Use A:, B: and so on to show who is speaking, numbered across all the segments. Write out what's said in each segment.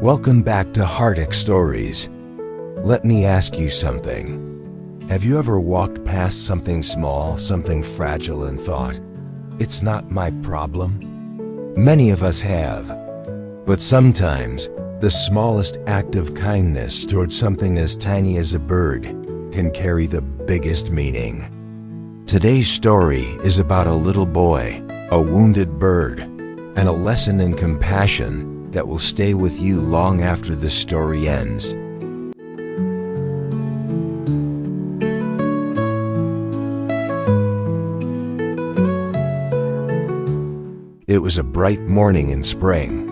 A: Welcome back to HeartTouch Stories. Let me ask you something. Have you ever walked past something small, something fragile, and thought, "It's not my problem"? Many of us have. But sometimes, the smallest act of kindness towards something as tiny as a bird can carry the biggest meaning. Today's story is about a little boy, a wounded bird, and a lesson in compassion that will stay with you long after the story ends. It was a bright morning in spring.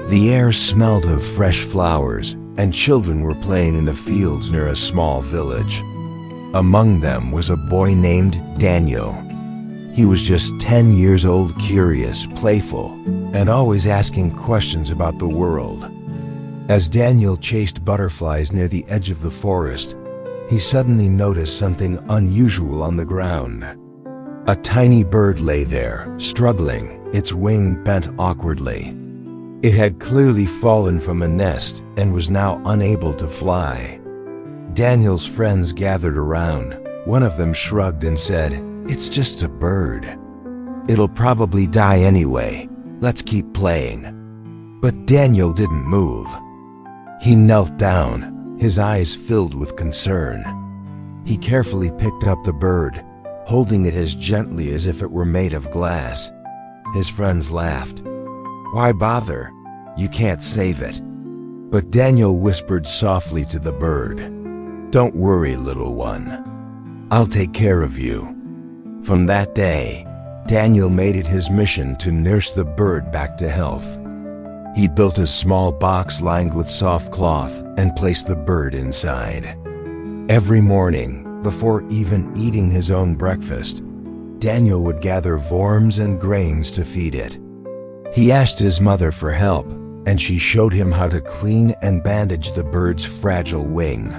A: The air smelled of fresh flowers, and children were playing in the fields near a small village. Among them was a boy named Daniel. He was just 10 years old, curious, playful, and always asking questions about the world. As Daniel chased butterflies near the edge of the forest, he suddenly noticed something unusual on the ground. A tiny bird lay there, struggling, its wing bent awkwardly. It had clearly fallen from a nest and was now unable to fly. Daniel's friends gathered around. One of them shrugged and said, "It's just a bird. It'll probably die anyway. Let's keep playing." But Daniel didn't move. He knelt down, his eyes filled with concern. He carefully picked up the bird, holding it as gently as if it were made of glass. His friends laughed. "Why bother? You can't save it." But Daniel whispered softly to the bird, "Don't worry, little one. I'll take care of you." From that day, Daniel made it his mission to nurse the bird back to health. He built a small box lined with soft cloth and placed the bird inside. Every morning, before even eating his own breakfast, Daniel would gather worms and grains to feed it. He asked his mother for help, and she showed him how to clean and bandage the bird's fragile wing.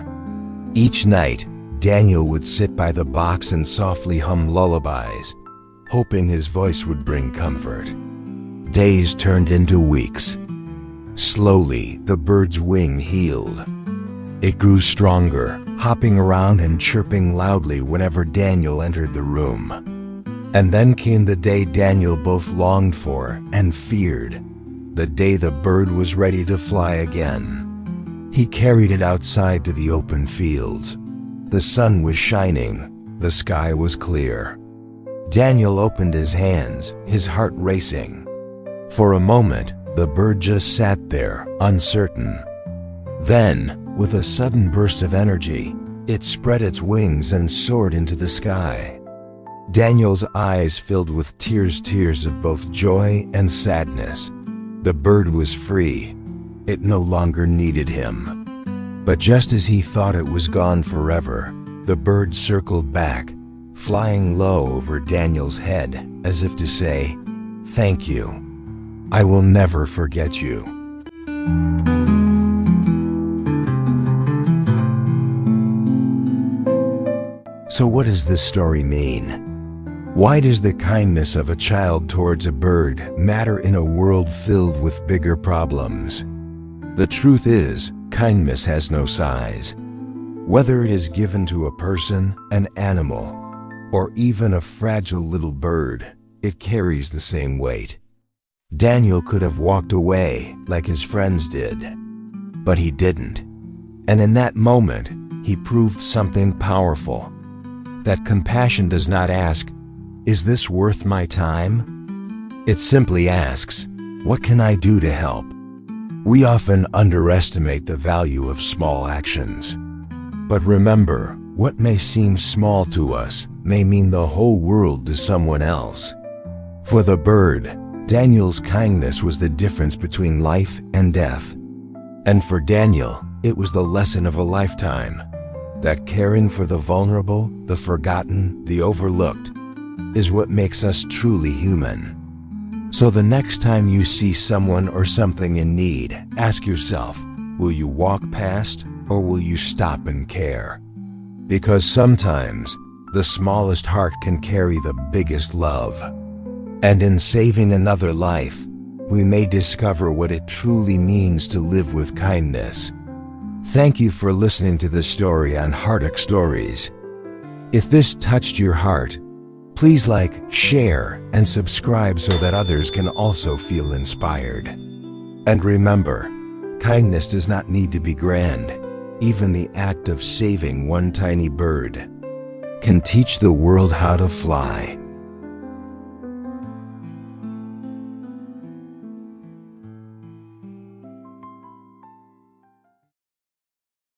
A: Each night, Daniel would sit by the box and softly hum lullabies, hoping his voice would bring comfort. Days turned into weeks. Slowly, the bird's wing healed. It grew stronger, hopping around and chirping loudly whenever Daniel entered the room. And then came the day Daniel both longed for and feared, the day the bird was ready to fly again. He carried it outside to the open fields. The sun was shining, the sky was clear. Daniel opened his hands, his heart racing. For a moment, the bird just sat there, uncertain. Then, with a sudden burst of energy, it spread its wings and soared into the sky. Daniel's eyes filled with tears of both joy and sadness. The bird was free. It no longer needed him. But just as he thought it was gone forever, the bird circled back, flying low over Daniel's head, as if to say, "Thank you. I will never forget you." So what does this story mean? Why does the kindness of a child towards a bird matter in a world filled with bigger problems? The truth is, kindness has no size. Whether it is given to a person, an animal, or even a fragile little bird, it carries the same weight. Daniel could have walked away like his friends did, but he didn't. And in that moment, he proved something powerful. That compassion does not ask, "Is this worth my time?" It simply asks, "What can I do to help?" We often underestimate the value of small actions. But remember, what may seem small to us may mean the whole world to someone else. For the bird, Daniel's kindness was the difference between life and death. And for Daniel, it was the lesson of a lifetime, that caring for the vulnerable, the forgotten, the overlooked, is what makes us truly human. So the next time you see someone or something in need, ask yourself, will you walk past or will you stop and care? Because sometimes, the smallest heart can carry the biggest love. And in saving another life, we may discover what it truly means to live with kindness. Thank you for listening to the story on HeartTouch Stories. If this touched your heart, please like, share, and subscribe so that others can also feel inspired. And remember, kindness does not need to be grand. Even the act of saving one tiny bird can teach the world how to fly.